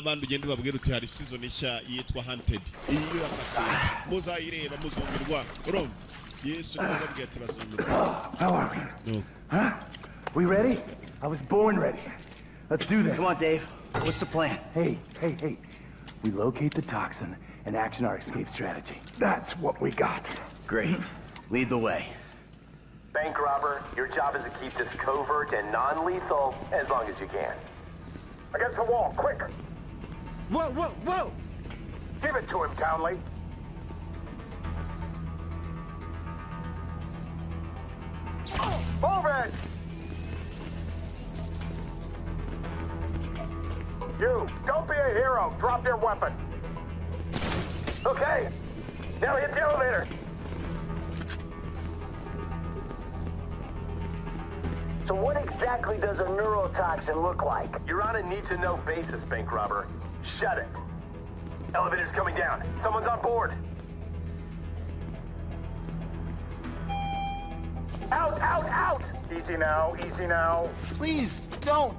Abantu ugende babwira uti hari season nshya yitwa Hunted. Iyo yakatse muzayireba muzumirwa. Urumva? Yesu nababwiye turazumirwa. How are we? No. Huh? We ready? I was born ready. Let's do this. Come on, Dave. What's the plan? Hey. We locate the toxin and action our escape strategy. That's what we got. Great. Lead the way. Bank robber, your job is to keep this covert and non-lethal as long as you can. Against the wall, quick! Whoa! Give it to him, Townley. Move it! You, don't be a hero. Drop your weapon. Okay, now hit the elevator. So what exactly does a neurotoxin look like? You're on a need-to-know basis, bank robber. Shut it. Elevator's coming down. Someone's on board. Out! Easy now. Please, don't!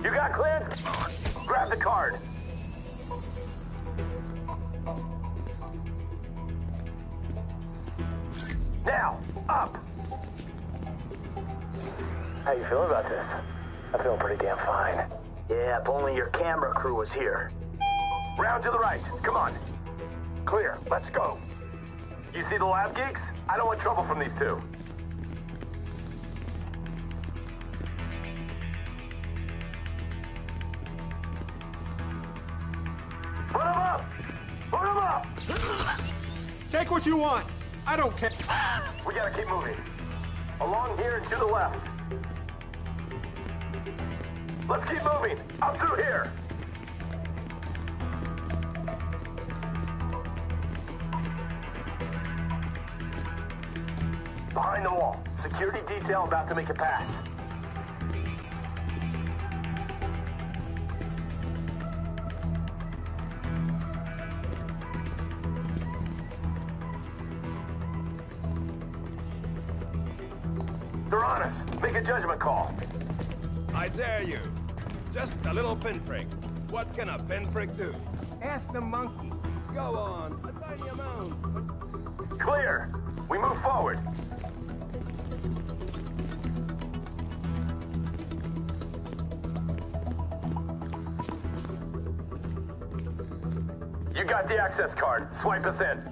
You got clearance? Grab the card. Now, up! How you feeling about this? I feel pretty damn fine. Yeah, if only your camera crew was here. Round to the right. Come on. Clear. Let's go. You see the lab geeks? I don't want trouble from these two. Put him up! Take what you want. I don't care. We gotta keep moving. Along here and to the left. Let's keep moving. Up through here. Behind the wall. Security detail about to make a pass. They're on us. Make a judgment call. I dare you. Just a little pinprick. What can a pinprick do? Ask the monkey. Go on. A tiny amount. Clear. We move forward. You got the access card. Swipe us in.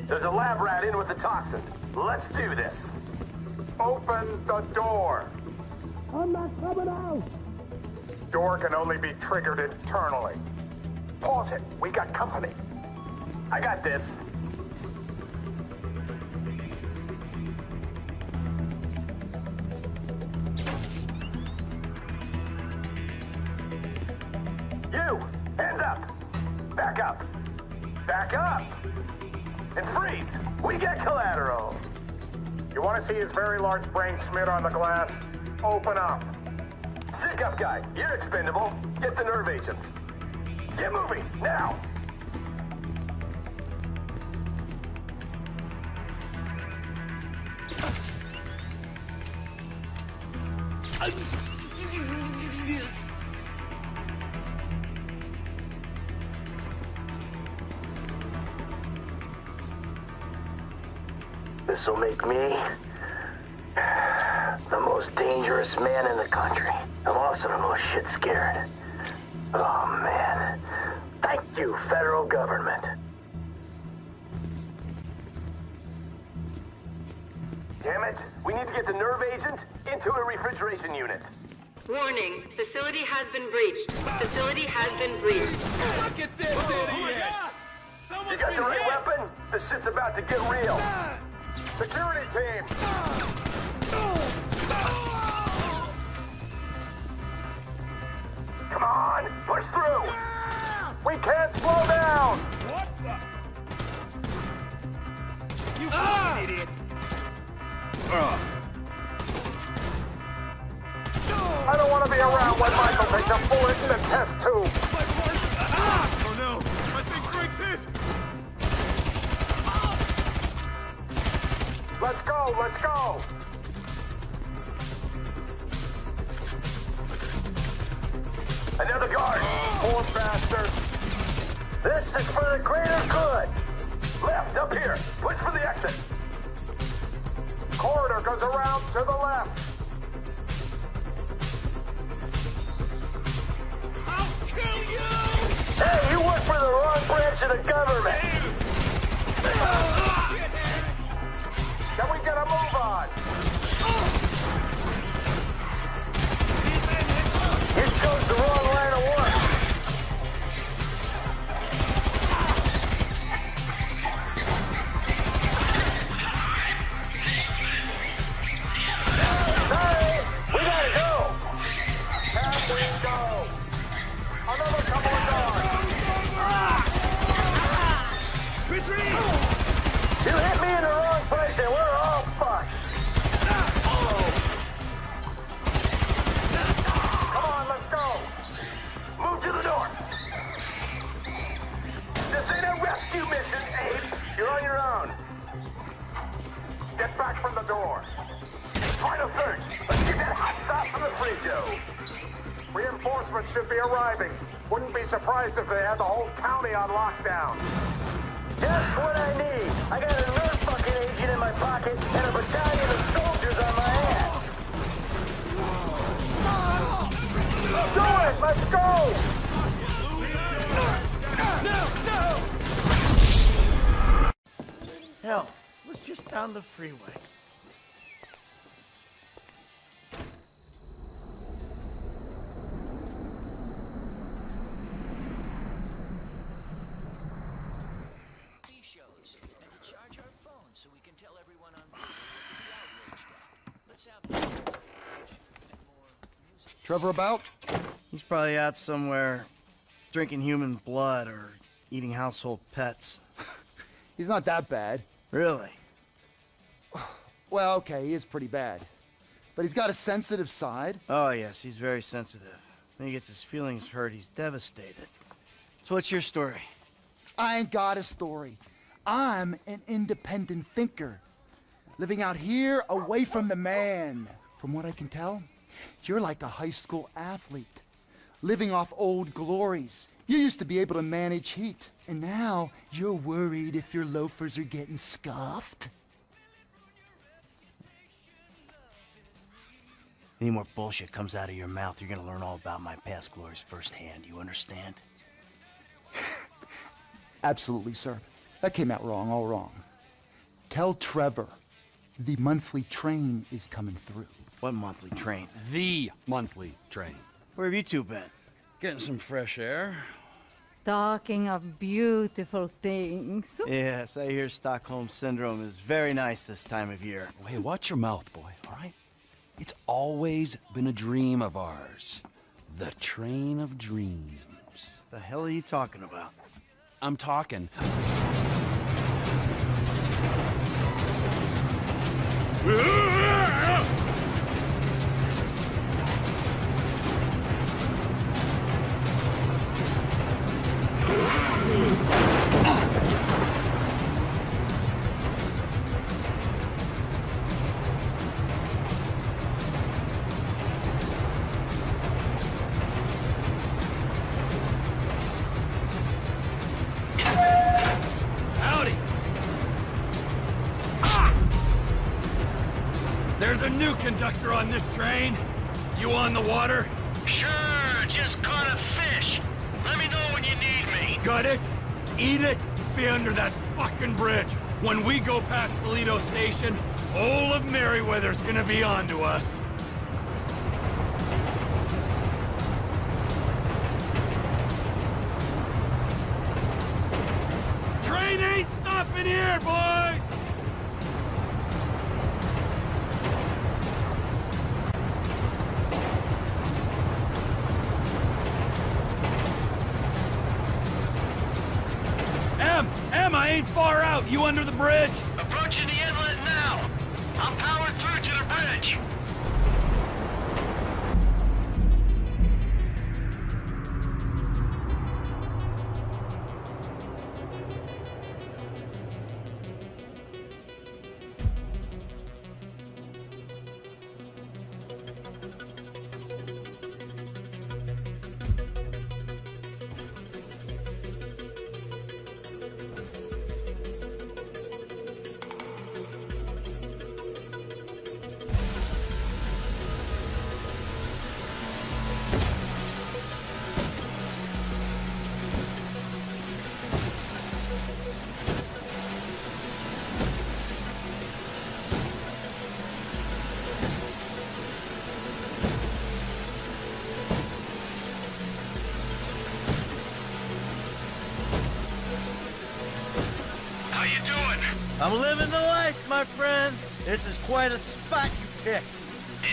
There's a lab rat in with the toxin. Let's do this. Open the door. I'm not coming out! Door can only be triggered internally. Pause it. We got company. I got this. You! Hands up! Back up! Back up! And freeze! We get collateral! You want to see his very large brain smeared on the glass? Open up. Stick up, guy. You're expendable. Get the nerve agent. Get moving, now! This'll make me the most dangerous man in the country. I'm also the most shit scared. Oh, man. Thank you, federal government. Damn it! We need to get the nerve agent into a refrigeration unit. Warning, facility has been breached. Facility has been breached. Look at this idiot! You got the right weapon? This shit's about to get real. Security team! Come on, push through! We can't slow down! What the? You fucking idiot! I don't want to be around when Michael takes a bullet in the test tube. Oh no! My big brakes hit! Let's go! poor bastard! This is for the greater good. Left, up here! Push for the exit! Corridor goes around to the left! I'll kill you! Hey, you work for the wrong branch of the government. Can we get a move on? You chose the wrong line of work. Sorry, we gotta go. Can we go? Another couple of doors. You hit me in the wrong place and we're all fucked. Come on, let's go. Move to the door. This ain't a rescue mission, Abe. You're on your own. Get back from the door. Final search. Let's get that hot sauce from the fridge. Reinforcements should be arriving. Wouldn't be surprised if they had the whole county on lockdown. Just what I need. I got another fucking agent in my pocket and a battalion of soldiers on my ass. Do it! Let's go! Hell, it was just down the freeway. Shows and to charge our phones so we can tell everyone on board what the outraged at. Let's have more and more music. Trevor about? He's probably out somewhere drinking human blood or eating household pets. He's not that bad. Really? Well, okay, he is pretty bad. But he's got a sensitive side. Oh, yes, he's very sensitive. When he gets his feelings hurt, he's devastated. So what's your story? I ain't got a story. I'm an independent thinker. Living out here away from the man. From what I can tell, you're like a high school athlete. Living off old glories. You used to be able to manage heat. And now you're worried if your loafers are getting scuffed. Any more bullshit comes out of your mouth, you're gonna learn all about my past glories firsthand. You understand? Absolutely, sir. That came out wrong, all wrong. Tell Trevor the monthly train is coming through. What monthly train? The monthly train. Where have you two been? Getting some fresh air. Talking of beautiful things. Yes, I hear Stockholm Syndrome is very nice this time of year. Oh, hey, watch your mouth, boy, all right? It's always been a dream of ours. The train of dreams. The hell are you talking about? I'm talking. There's a new conductor on this train. You on the water? Sure, just caught a fish. Let me know when you need me. Got it? Eat it? Be under that fucking bridge. When we go past Toledo Station, all of Merryweather's gonna be on to us. Train ain't stopping here, boys! Em, I ain't far out. You under the bridge? Approaching the inlet now. I'm powered through to the bridge. I'm living the life, my friend. This is quite a spot you picked.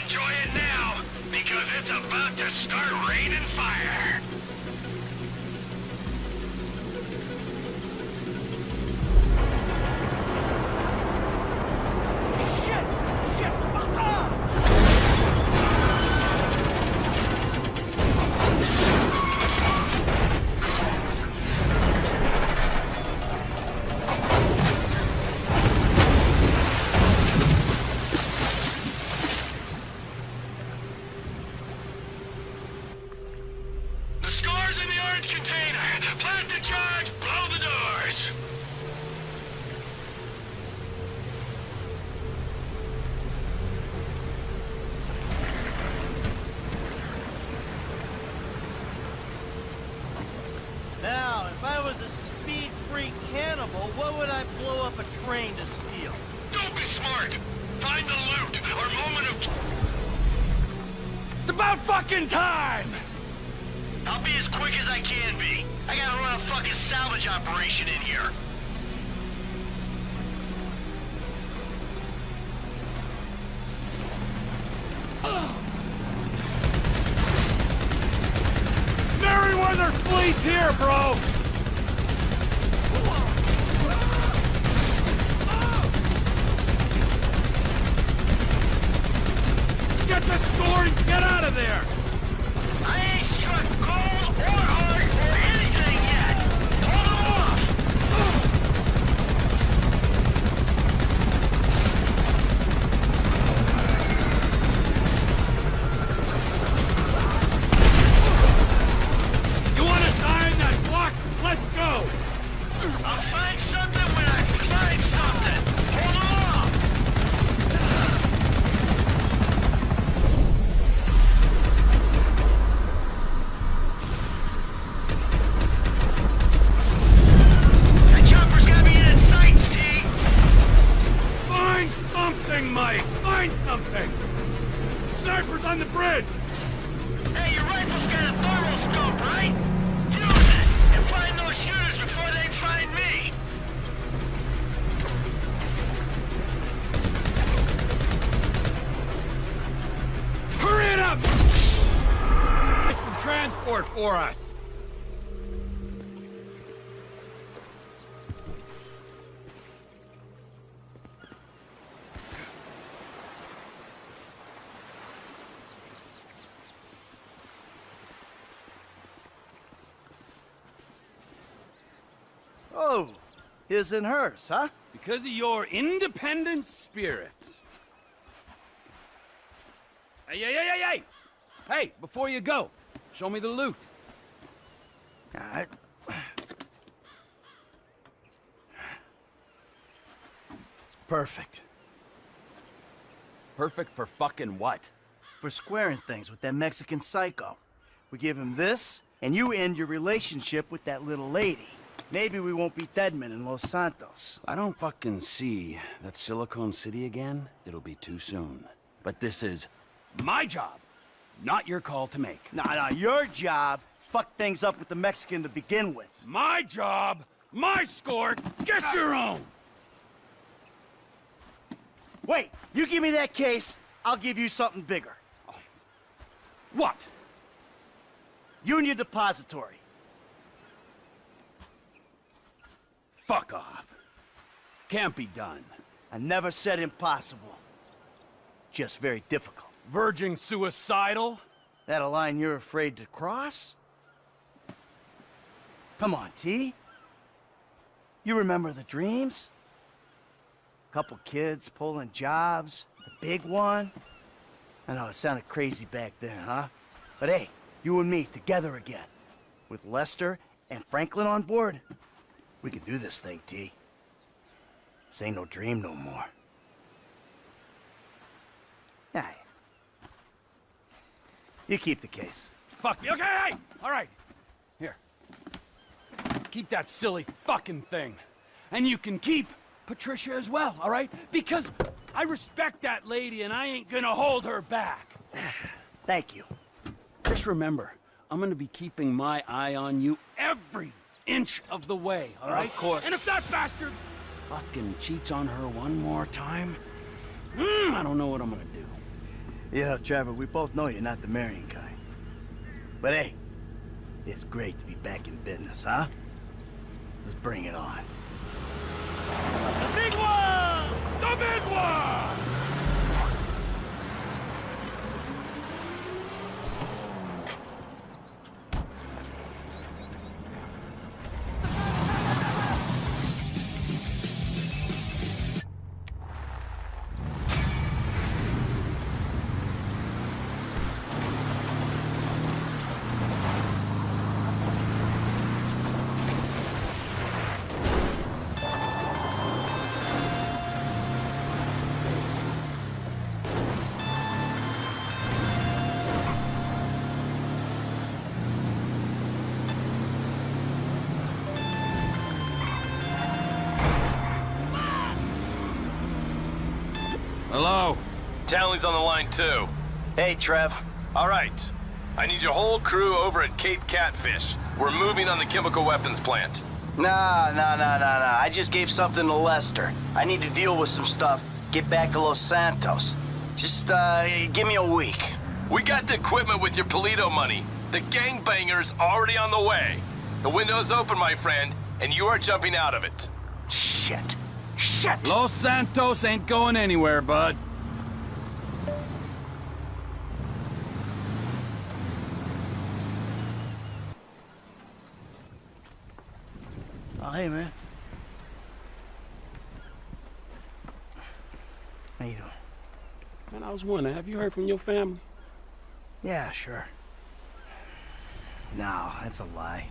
Enjoy it now, because it's about to start raining fire. Now, if I was a speed-free cannibal, what would I blow up a train to steal? Don't be smart! Find the loot, or moment of... It's about fucking time! I'll be as quick as I can be. I gotta run a fucking salvage operation in here. Merryweather fleet's here, bro! Get the sword and get out of there! I ain't struck gold or art or anything yet! Hold them off! You wanna die in that block? Let's go! I'll find something when I find something! Hold them off! That chopper's gotta be in sights, T! Find something, Mike! Find something! Sniper's on the bridge! Hey, your rifle's got a thermal scope, right? Use it! And find those shooters before they find me! Hurry it up! Get some transport for us! Oh, his and hers, huh? Because of your independent spirit. Hey! Hey, before you go, show me the loot. All right. It's perfect. Perfect for fucking what? For squaring things with that Mexican psycho. We give him this, and you end your relationship with that little lady. Maybe we won't be deadmen in Los Santos. I don't fucking see that Silicon City again. It'll be too soon. But this is my job, not your call to make. Nah, your job. Fuck things up with the Mexican to begin with. My job, my score, get your own! Wait, you give me that case, I'll give you something bigger. What? Union Depository. Fuck off. Can't be done. I never said impossible. Just very difficult. Verging suicidal? That a line you're afraid to cross? Come on, T. You remember the dreams? Couple kids pulling jobs, the big one. I know it sounded crazy back then, huh? But hey, you and me together again. With Lester and Franklin on board, we can do this thing, T. This ain't no dream no more. Hey. You keep the case. Fuck me. Okay, hey! All right. Here. Keep that silly fucking thing. And you can keep Patricia as well, all right? Because I respect that lady and I ain't gonna hold her back. Thank you. Just remember, I'm gonna be keeping my eye on you Every inch of the way, all right? Of course. And if that bastard fucking cheats on her one more time, I don't know what I'm gonna do. You know, Trevor, we both know you're not the marrying kind. But hey, it's great to be back in business, huh? Let's bring it on. The big one! The big one! Hello? Townley's on the line, too. Hey, Trev. All right. I need your whole crew over at Cape Catfish. We're moving on the chemical weapons plant. Nah. I just gave something to Lester. I need to deal with some stuff. Get back to Los Santos. Just, give me a week. We got the equipment with your Polito money. The gangbanger's already on the way. The window's open, my friend, and you are jumping out of it. Shit. Los Santos ain't going anywhere, bud. Oh, hey, man. How you doing? Man, I was wondering, have you heard from your family? Yeah, sure. No, that's a lie.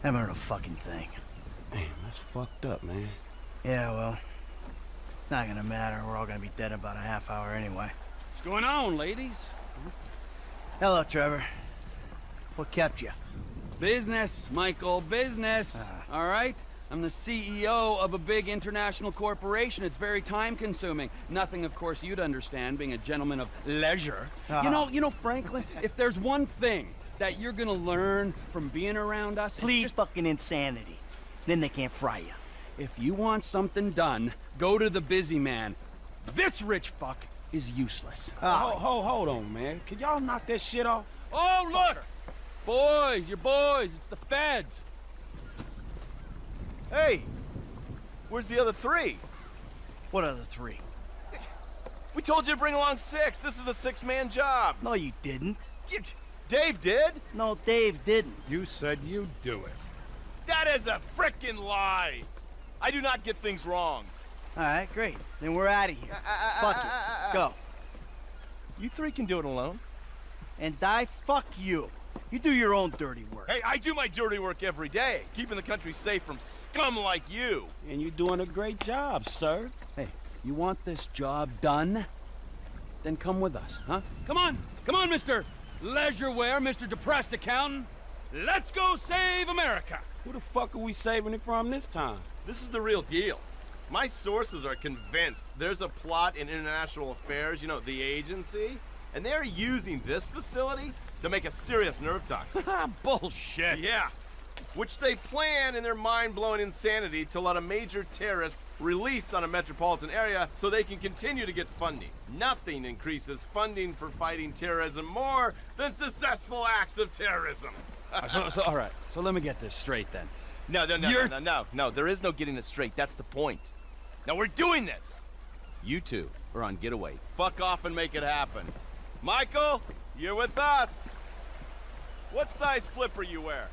Haven't heard a fucking thing. Damn, that's fucked up, man. Yeah, well, not gonna matter. We're all gonna be dead in about a half hour anyway. What's going on, ladies? Hello, Trevor. What kept you? Business, Michael, business. All right? I'm the CEO of a big international corporation. It's very time-consuming. Nothing, of course, you'd understand, being a gentleman of leisure. You know, Franklin, if there's one thing that you're gonna learn from being around us... Please fucking insanity. Then they can't fry you. If you want something done, go to the busy man. This rich fuck is useless. Hold on, man. Can y'all knock that shit off? Oh, look! Boys, you're boys. It's the feds. Hey! Where's the other three? What other three? We told you to bring along 6. This is a 6-man job. No, you didn't. Dave did? No, Dave didn't. You said you'd do it. That is a frickin' lie. I do not get things wrong. All right, great. Then we're out of here. Fuck it. Let's go. You 3 can do it alone. And fuck you. You do your own dirty work. Hey, I do my dirty work every day, keeping the country safe from scum like you. And you're doing a great job, sir. Hey, you want this job done? Then come with us, huh? Come on, Mr. Leisureware, Mr. Depressed Accountant. Let's go save America. Who the fuck are we saving it from this time? This is the real deal. My sources are convinced there's a plot in international affairs, you know, the agency, and they're using this facility to make a serious nerve toxin. Bullshit. Yeah. Which they plan in their mind-blowing insanity to let a major terrorist release on a metropolitan area so they can continue to get funding. Nothing increases funding for fighting terrorism more than successful acts of terrorism. All right. So let me get this straight then. No, there is no getting it straight. That's the point. Now we're doing this. You 2 are on getaway. Fuck off and make it happen. Michael, you're with us. What size flipper you wear?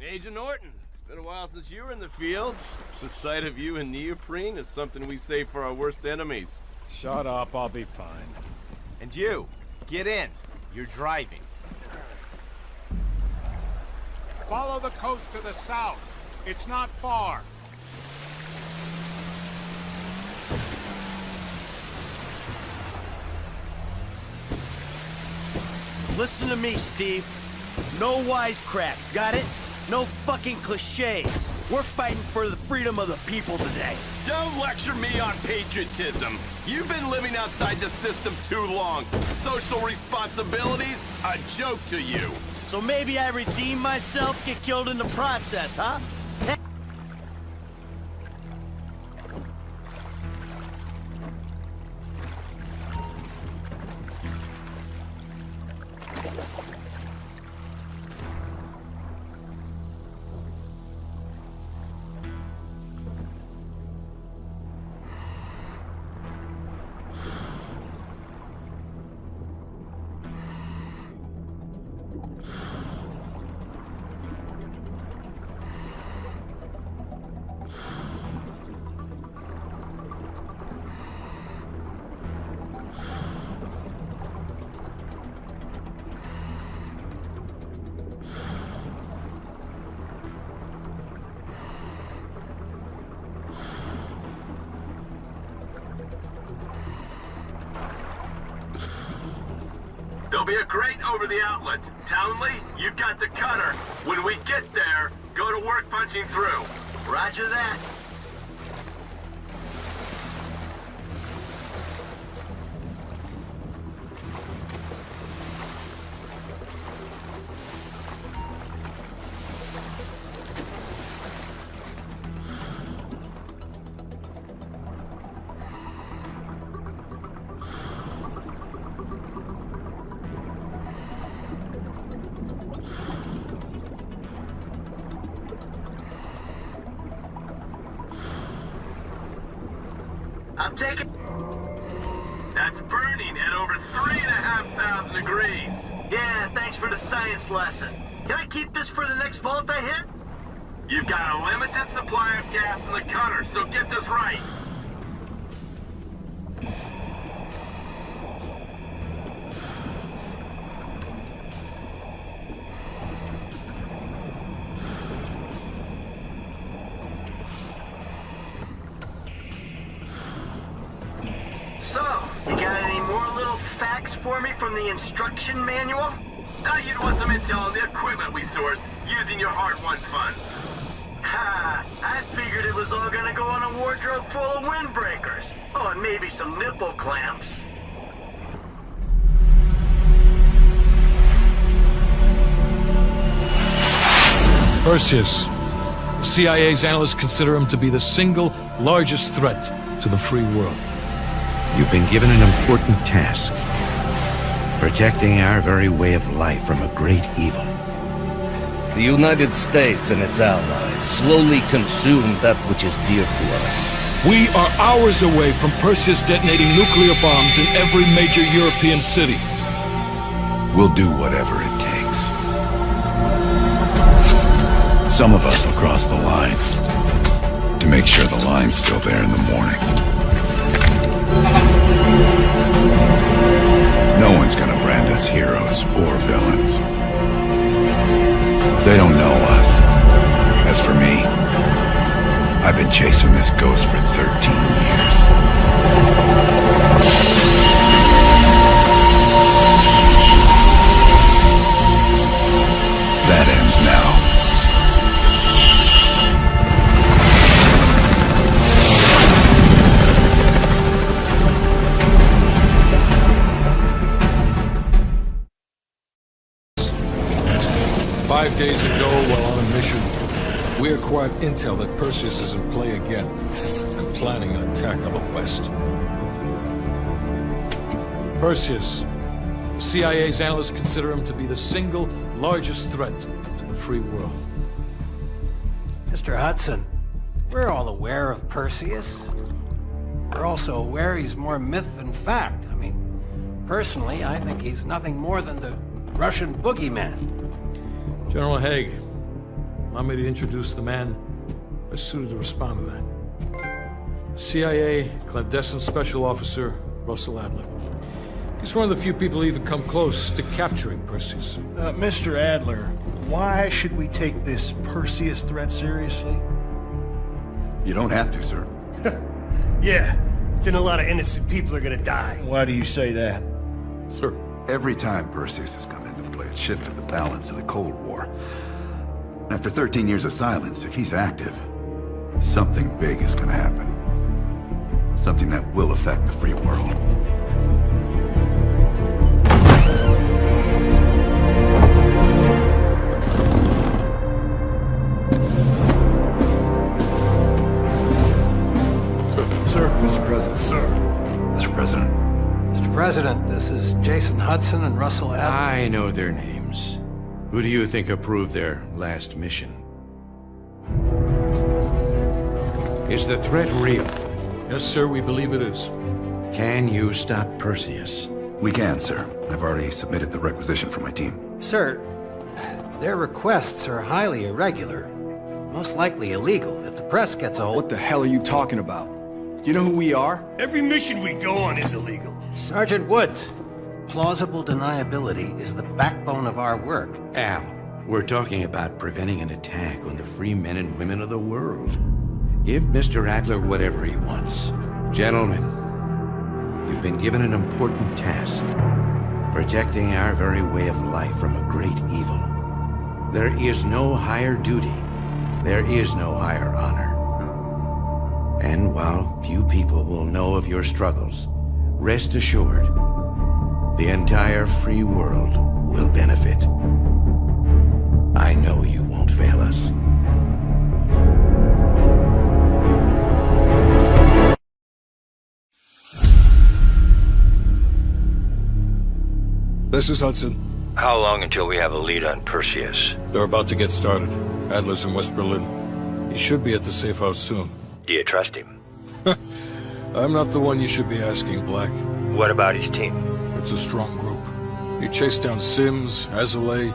Agent Norton, it's been a while since you were in the field. The sight of you in neoprene is something we save for our worst enemies. Shut up, I'll be fine. And you, get in. You're driving. Follow the coast to the south. It's not far. Listen to me, Steve. No wisecracks, got it? No fucking cliches. We're fighting for the freedom of the people today. Don't lecture me on patriotism. You've been living outside the system too long. Social responsibilities, a joke to you. So maybe I redeem myself, get killed in the process, huh? There'll be a crate over the outlet. Townley, you've got the cutter. When we get there, go to work punching through. Roger that. I'm taking... That's burning at over 3,500 degrees. Yeah, thanks for the science lesson. Can I keep this for the next vault I hit? You've got a limited supply of gas in the cutter, so get this right. So, you got any more little facts for me from the instruction manual? Thought you'd want some intel on the equipment we sourced using your hard-won funds. Ha! I figured it was all gonna go on a wardrobe full of windbreakers. Oh, and maybe some nipple clamps. Perseus. The CIA's analysts consider him to be the single largest threat to the free world. You've been given an important task. Protecting our very way of life from a great evil. The United States and its allies slowly consume that which is dear to us. We are hours away from Perseus detonating nuclear bombs in every major European city. We'll do whatever it takes. Some of us will cross the line to make sure the line's still there in the morning. No one's gonna brand us heroes or villains. They don't know us. As for me, I've been chasing this ghost for 13 years. That ends now. Five days ago, while on a mission, we acquired intel that Perseus is in play again and planning an attack on the West. Perseus. The CIA's analysts consider him to be the single largest threat to the free world. Mr. Hudson, we're all aware of Perseus. We're also aware he's more myth than fact. I mean, personally, I think he's nothing more than the Russian boogeyman. General Haig, allow me to introduce the man best suited to respond to that. CIA clandestine special officer Russell Adler. He's one of the few people who even come close to capturing Perseus. Mr. Adler, why should we take this Perseus threat seriously? You don't have to, sir. Yeah, then a lot of innocent people are gonna die. Why do you say that? Sir. Every time Perseus has come into play, it shifted the balance of the Cold War. After 13 years of silence, if he's active, something big is gonna happen. Something that will affect the free world. Sir. Mr. President. Sir. Mr. President. Mr. President, this is Jason Hudson and Russell Adler. I know their names. Who do you think approved their last mission? Is the threat real? Yes, sir, we believe it is. Can you stop Perseus? We can, sir. I've already submitted the requisition for my team. Sir, their requests are highly irregular. Most likely illegal if the press gets a hold. What the hell are you talking about? You know who we are? Every mission we go on is illegal. Sergeant Woods, plausible deniability is the backbone of our work. Al, we're talking about preventing an attack on the free men and women of the world. Give Mr. Adler whatever he wants. Gentlemen, you've been given an important task. Protecting our very way of life from a great evil. There is no higher duty. There is no higher honor. And while few people will know of your struggles, rest assured, the entire free world will benefit. I know you won't fail us. This is Hudson. How long until we have a lead on Perseus? They're about to get started. Adler's in West Berlin. He should be at the safe house soon. Do you trust him? I'm not the one you should be asking, Black. What about his team? It's a strong group. He chased down Sims, Azalea,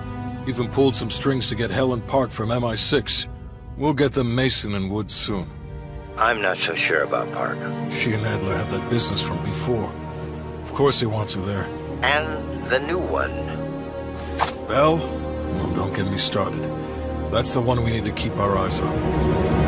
even pulled some strings to get Helen Park from MI6. We'll get them Mason and Woods soon. I'm not so sure about Park. She and Adler have that business from before. Of course he wants her there. And the new one. Bell? Well, don't get me started. That's the one we need to keep our eyes on.